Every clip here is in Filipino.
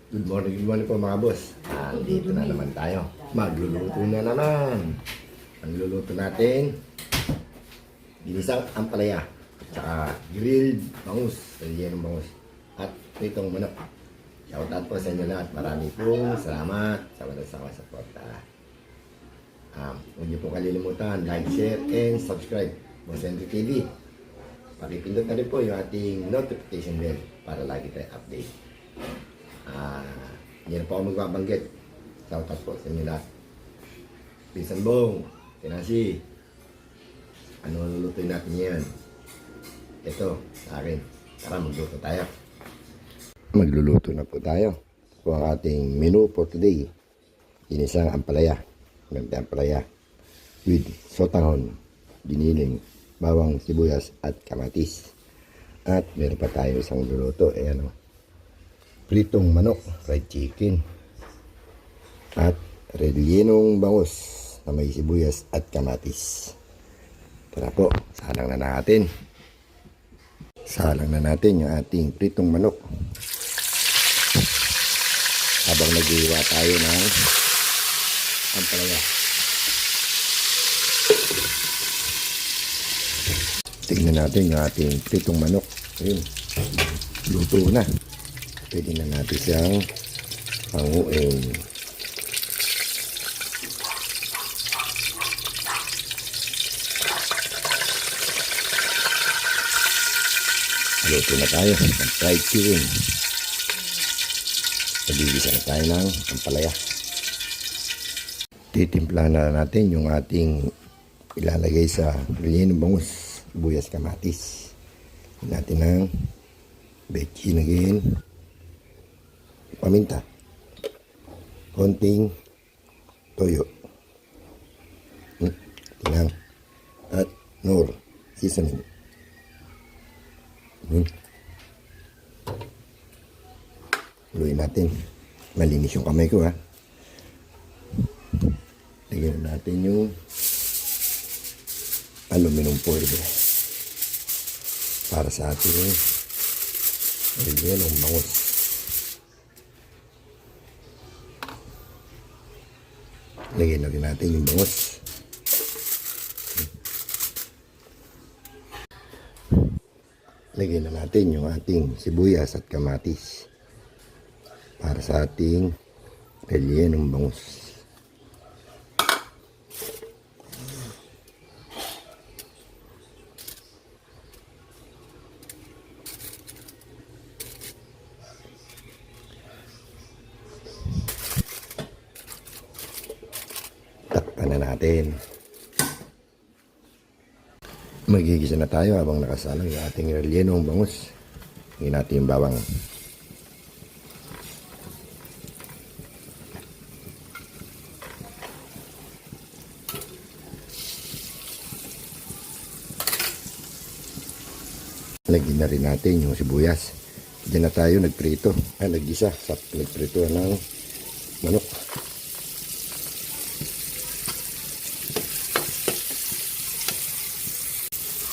Good morning po mga boss. Dito na naman tayo. Magluluto na naman. Ang luluto natin, ginisang ampalaya, tsaka grilled bangus, rellenong bangus, at pritong manok. Shoutout po sa inyo lahat. Marami pong salamat sa walang sawa sa suporta. Huwag niyo po kalilimutan, like, share, and subscribe. Boss Henry TV. Pakipindot na rin po yung ating notification bell para lagi tayo update. Hindi na po ako magbabanggit. Shoutout po sa inyo lahat. Pinsan Bong, Tinasi, ano lulutuin natin yan? Ito, sa akin. Tara, magluto tayo. Magluluto na po tayo. Ito ang ating menu for today. Ginisang ampalaya. Ganda ampalaya. With sotanghon, giniling, bawang, sibuyas, at kamatis. At meron pa tayo isang luluto. Ayan o. Pritong manok, fried chicken. At rellenong bangus na may sibuyas at kamatis. Tara po, salang na natin. Salang na natin yung ating pritong manok. Habang nag-iwa tayo ng ampalaya. Tingnan natin yung ating pritong manok. Ayun, luto na. Pwede na natin siyang hanguin. Luto na tayo ng fried chicken. Nagigisa na tayo ng ampalaya. Titimpla na natin yung ating ilalagay sa rellenong bangus, sibuyas, kamatis. Natin ng bechin again, paminta, konting toyo, tinang, at nor seasoning. Haluin natin. Malinis yung kamay ko, ha. Lagyan natin yung aluminum foil para sa ating rellenong bangus. Lagyan na rin natin yung bangus. Lagyan na natin yung ating sibuyas at kamatis para sa ating rellenong bangus. Takpan na natin. Magigisa na tayo habang nakasalang yung ating rellenong bangus. Hingin natin yung bawang. Lagyan na rin natin yung sibuyas. Diyan na tayo nagprito. Naggisa sa nagprito ng manok.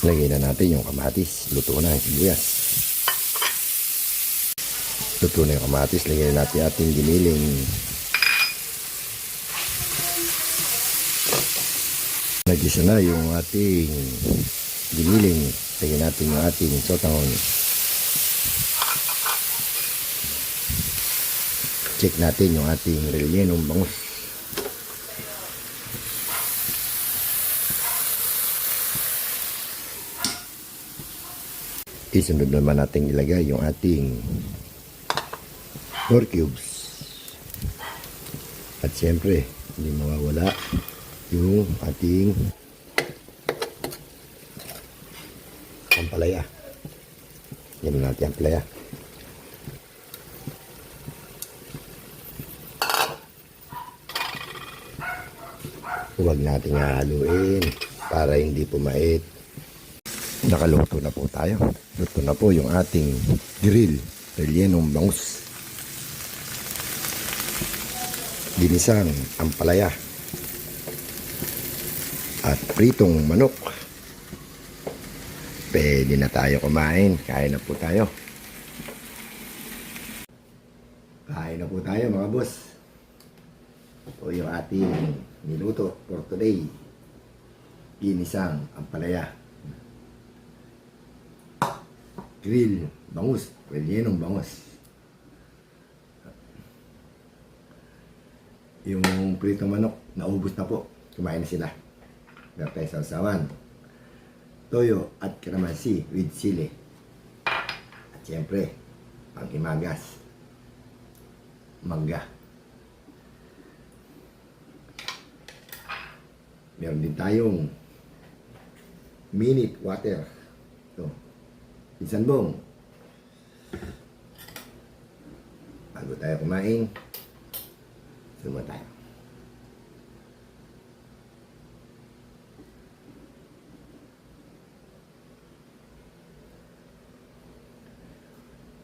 Lagyan na natin yung kamatis. Luto na yung sibuyas. Luto na yung kamatis. Lagyan natin ating giniling. Nagisa na yung ating giniling. Lagyan natin yung ating sotanghon. Check natin yung ating rellenong bangus. Isunod naman natin ilagay yung ating 4 cubes. At siyempre, hindi mawawala yung ating ampalaya. Yan natin ampalaya. Huwag natin haluin para hindi pumait. Nakaluto na po tayo. Luto na po yung ating grill, rellenong bangus. Ginisang ampalaya. At pritong manok. Pwede na tayo kumain. Kain na po tayo. Kain na po tayo mga boss. Ito yung ating niluto for today. Ginisang ampalaya. Grill bangus. Rellenong bangus. Yung pritong manok, naubos na po. Kumain na sila. Meron tayo sausawan. Toyo at kalamansi with sili. At siyempre, pang-himagas. Mangga. Meron din tayong minute water. Ito. Pinsan bong. Bago tayo kumain, suma tayo.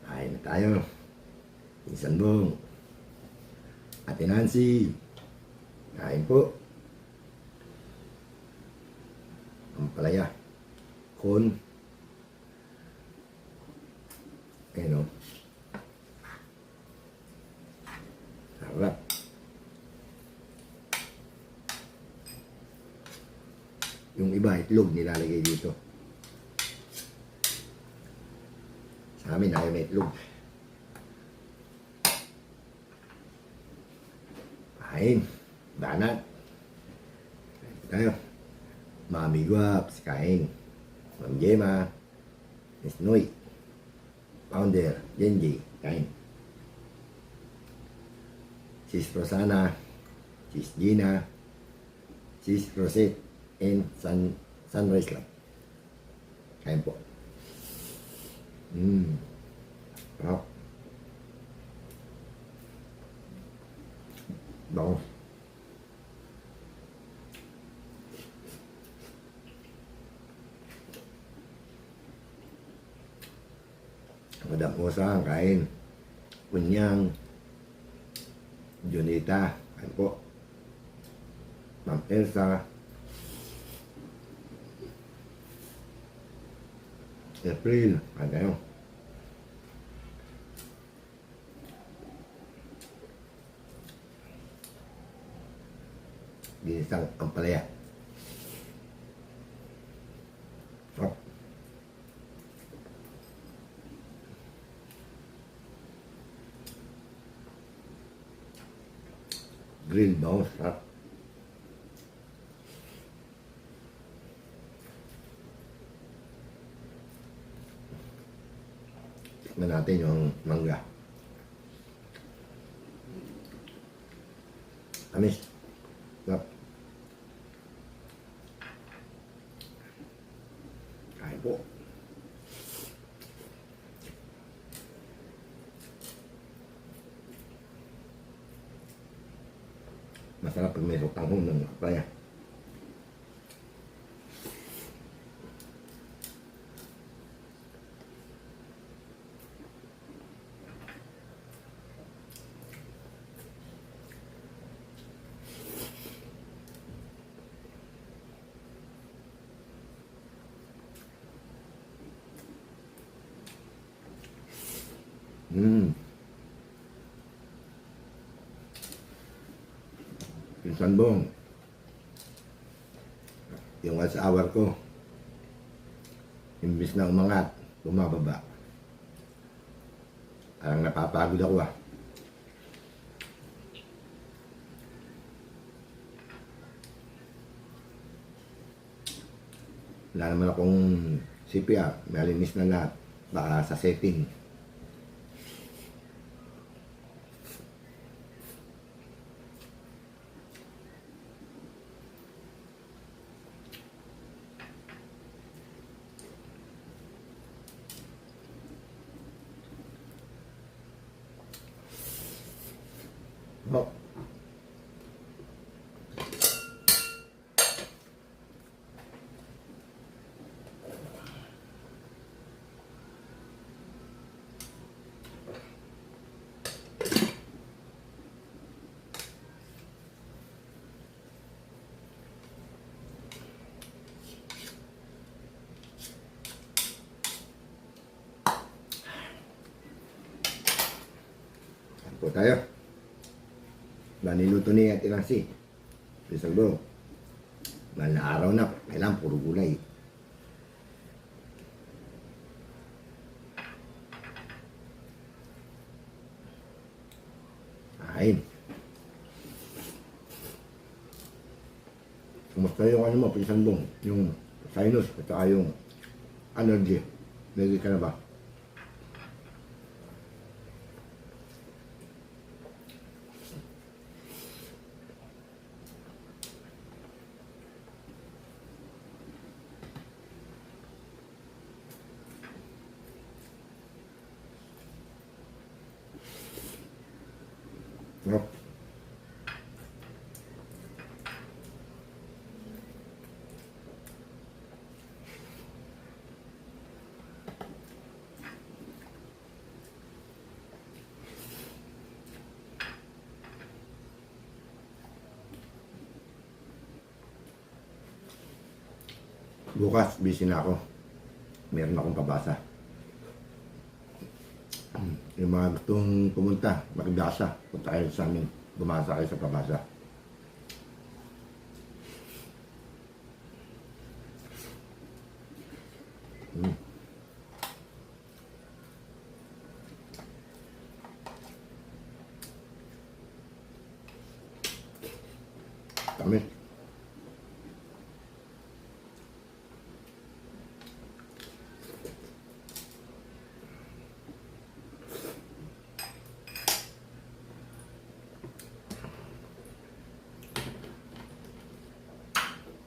Kain na tayo. Pinsan bong. Ate Nancy. Kain po. Ampalaya. Con. Ayan o. Sarap. Yung iba, itlog nilalagay dito. Sa amin, ayaw na itlog. Kain. Banat. Kain tayo. Mami Guaps, kain. Ma'am Gemma. Miss Noy. Founder, Genji, kain. Sis Rosana. Sis Gina. Sis Rosette. And Sunrise Lab. Kain po. Sarap. Bango. Madam Osa, kain. Kunyang. Junita, kain po. Ma'am Elsa. April, kain tayo. Ginisang ampalaya. Sarap. Grill bangus, sarap. Tikman natin yung mangga. Amis. Sarap. Kain po. Masarap pag may tanghong ng ampalaya. Pinsan bong. Yung watch hour ko, imbis na umangat, bumababa. Parang napapagod ako ah. Wala naman akong CPR, malinis na lahat. Baka sa setting. Oh. Po tayo. Niluto ni Ate Nancy. Pisalbong. Mahal na araw na. Kailangan puro gulay. Kain. Kumusta yung ano mo, Pisalbong? Yung sinus at saka yung allergy. Nagiging ka na ba? No? Bukas, busy na ako. Meron akong pabasa. Yung mga gustong pumunta, makibasa, punta kayo sa amin. Bumasa kayo sa pabasa. Tamis.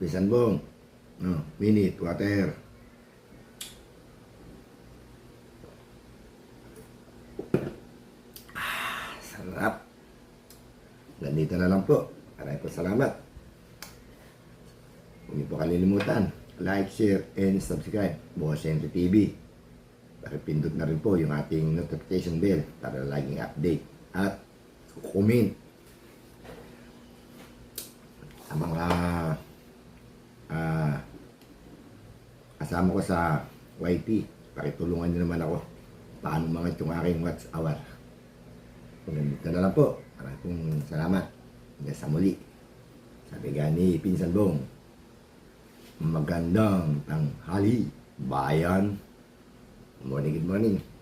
Pisalbong. No, minute, water. Sarap. Ganito na lang po. Maraming po salamat. Huwag niyo po kalilimutan. Like, share, and subscribe. Bocente TV. Pakipindot na rin po yung ating notification bell para laging update. At comment sa mga kasama ko sa YT. Pakitulungan niyo naman ako paano mga itong aking watch hour. Ganito na lang po. Maraming salamat. Hanggang sa muli. Sabi gani Pisalbong, magandang tanghali, bayan. Good morning, good morning.